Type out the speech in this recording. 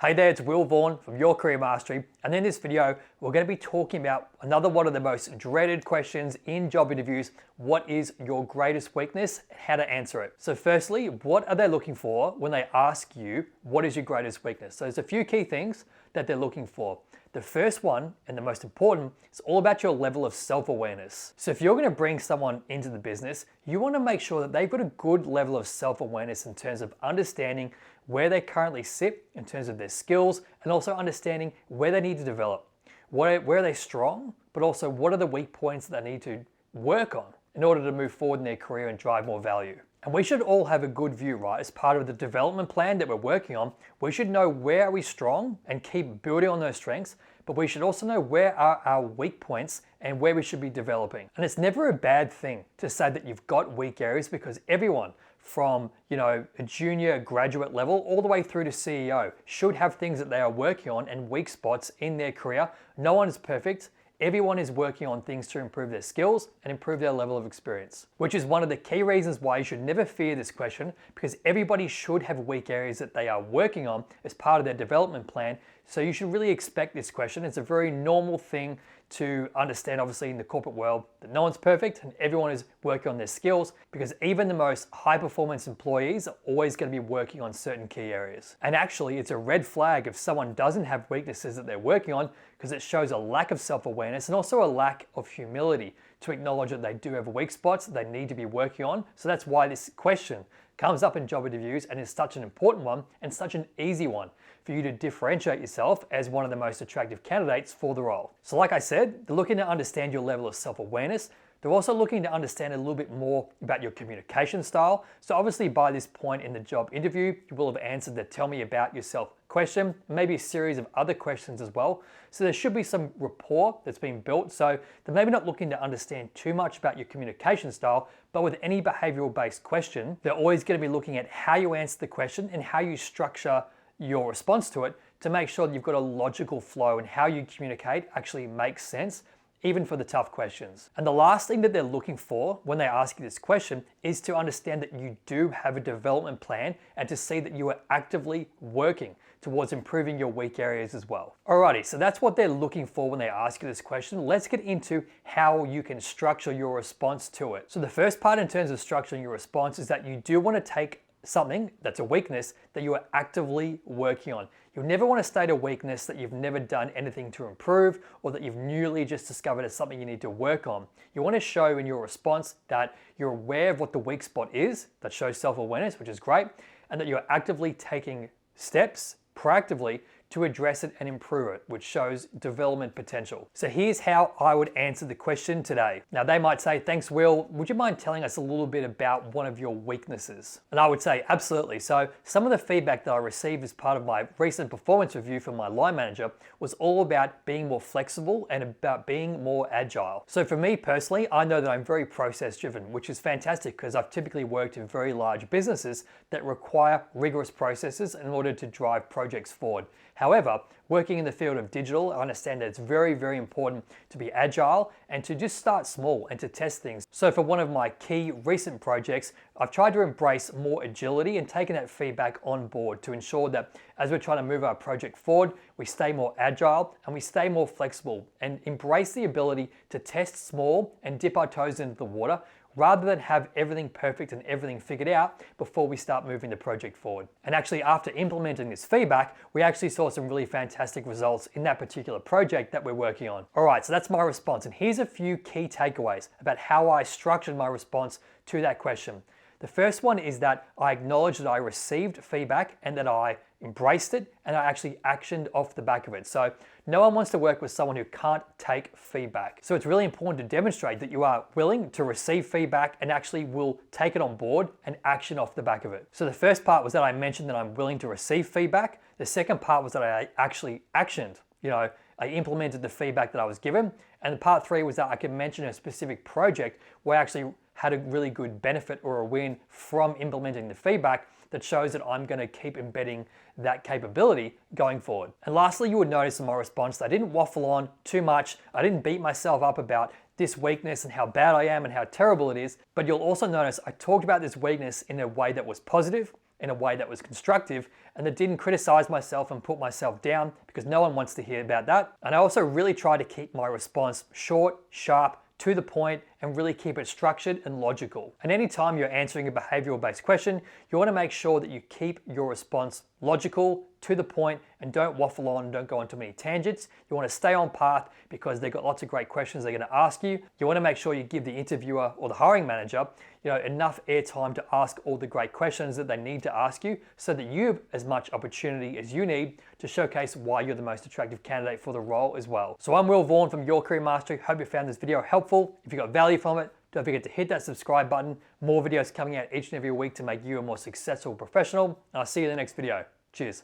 Hey there, it's Will Vaughan from Your Career Mastery, and in this video, we're going to be talking about another one of the most dreaded questions in job interviews. What is your greatest weakness and how to answer it? So firstly, what are they looking for when they ask you, what is your greatest weakness? So there's a few key things that they're looking for. The first one, and the most important, is all about your level of self-awareness. So if you're going to bring someone into the business, you want to make sure that they've got a good level of self-awareness in terms of understanding where they currently sit in terms of their skills, and also understanding where they need to develop. Where are they strong, but also what are the weak points that they need to work on in order to move forward in their career and drive more value. And we should all have a good view, right? As part of the development plan that we're working on, we should know where are we strong and keep building on those strengths, but we should also know where are our weak points and where we should be developing. And it's never a bad thing to say that you've got weak areas, because everyone from a junior graduate level all the way through to CEO should have things that they are working on and weak spots in their career. No one is perfect. Everyone is working on things to improve their skills and improve their level of experience, which is one of the key reasons why you should never fear this question, because everybody should have weak areas that they are working on as part of their development plan. So you should really expect this question. It's a very normal thing to understand, obviously, in the corporate world, that no one's perfect and everyone is working on their skills, because even the most high performance employees are always going to be working on certain key areas. And actually, it's a red flag if someone doesn't have weaknesses that they're working on, because it shows a lack of self-awareness and also a lack of humility to acknowledge that they do have weak spots that they need to be working on. So that's why this question comes up in job interviews and is such an important one and such an easy one for you to differentiate yourself as one of the most attractive candidates for the role. So like I said, they're looking to understand your level of self-awareness. They're also looking to understand a little bit more about your communication style. So obviously by this point in the job interview, you will have answered the tell me about yourself question, maybe a series of other questions as well. So there should be some rapport that's been built. So they're maybe not looking to understand too much about your communication style, but with any behavioral based question, they're always going to be looking at how you answer the question and how you structure your response to it to make sure that you've got a logical flow and how you communicate actually makes sense, even for the tough questions. And the last thing that they're looking for when they ask you this question is to understand that you do have a development plan and to see that you are actively working towards improving your weak areas as well. Alrighty, so that's what they're looking for when they ask you this question. Let's get into how you can structure your response to it. So the first part in terms of structuring your response is that you do want to take something that's a weakness that you are actively working on. You'll never want to state a weakness that you've never done anything to improve, or that you've newly just discovered as something you need to work on. You want to show in your response that you're aware of what the weak spot is, that shows self-awareness, which is great, and that you're actively taking steps proactively to address it and improve it, which shows development potential. So here's how I would answer the question today. Now they might say, thanks Will, would you mind telling us a little bit about one of your weaknesses? And I would say, absolutely. So some of the feedback that I received as part of my recent performance review from my line manager was all about being more flexible and about being more agile. So for me personally, I know that I'm very process driven, which is fantastic because I've typically worked in very large businesses that require rigorous processes in order to drive projects forward. However, working in the field of digital, I understand that it's very, very important to be agile and to just start small and to test things. So for one of my key recent projects, I've tried to embrace more agility and taken that feedback on board to ensure that as we're trying to move our project forward, we stay more agile and we stay more flexible and embrace the ability to test small and dip our toes into the water, rather than have everything perfect and everything figured out before we start moving the project forward. And actually, after implementing this feedback, we actually saw some really fantastic results in that particular project that we're working on. All right, so that's my response. And here's a few key takeaways about how I structured my response to that question. The first one is that I acknowledged that I received feedback and that I embraced it and I actually actioned off the back of it. So no one wants to work with someone who can't take feedback. So it's really important to demonstrate that you are willing to receive feedback and actually will take it on board and action off the back of it. So the first part was that I mentioned that I'm willing to receive feedback. The second part was that I actually actioned. I implemented the feedback that I was given. And part three was that I could mention a specific project where I actually had a really good benefit or a win from implementing the feedback that shows that I'm going to keep embedding that capability going forward. And lastly, you would notice in my response that I didn't waffle on too much. I didn't beat myself up about this weakness and how bad I am and how terrible it is, but you'll also notice I talked about this weakness in a way that was positive, in a way that was constructive and that didn't criticize myself and put myself down, because no one wants to hear about that. And I also really try to keep my response short, sharp, to the point, and really keep it structured and logical. And anytime you're answering a behavioral-based question, you want to make sure that you keep your response logical, to the point, and don't waffle on, don't go on too many tangents. You want to stay on path because they've got lots of great questions they're going to ask you. You want to make sure you give the interviewer or the hiring manager, enough airtime to ask all the great questions that they need to ask you, so that you have as much opportunity as you need to showcase why you're the most attractive candidate for the role as well. So I'm Will Vaughan from Your Career Mastery. Hope you found this video helpful. If you got value from it, don't forget to hit that subscribe button. More videos coming out each and every week to make you a more successful professional. And I'll see you in the next video. Cheers.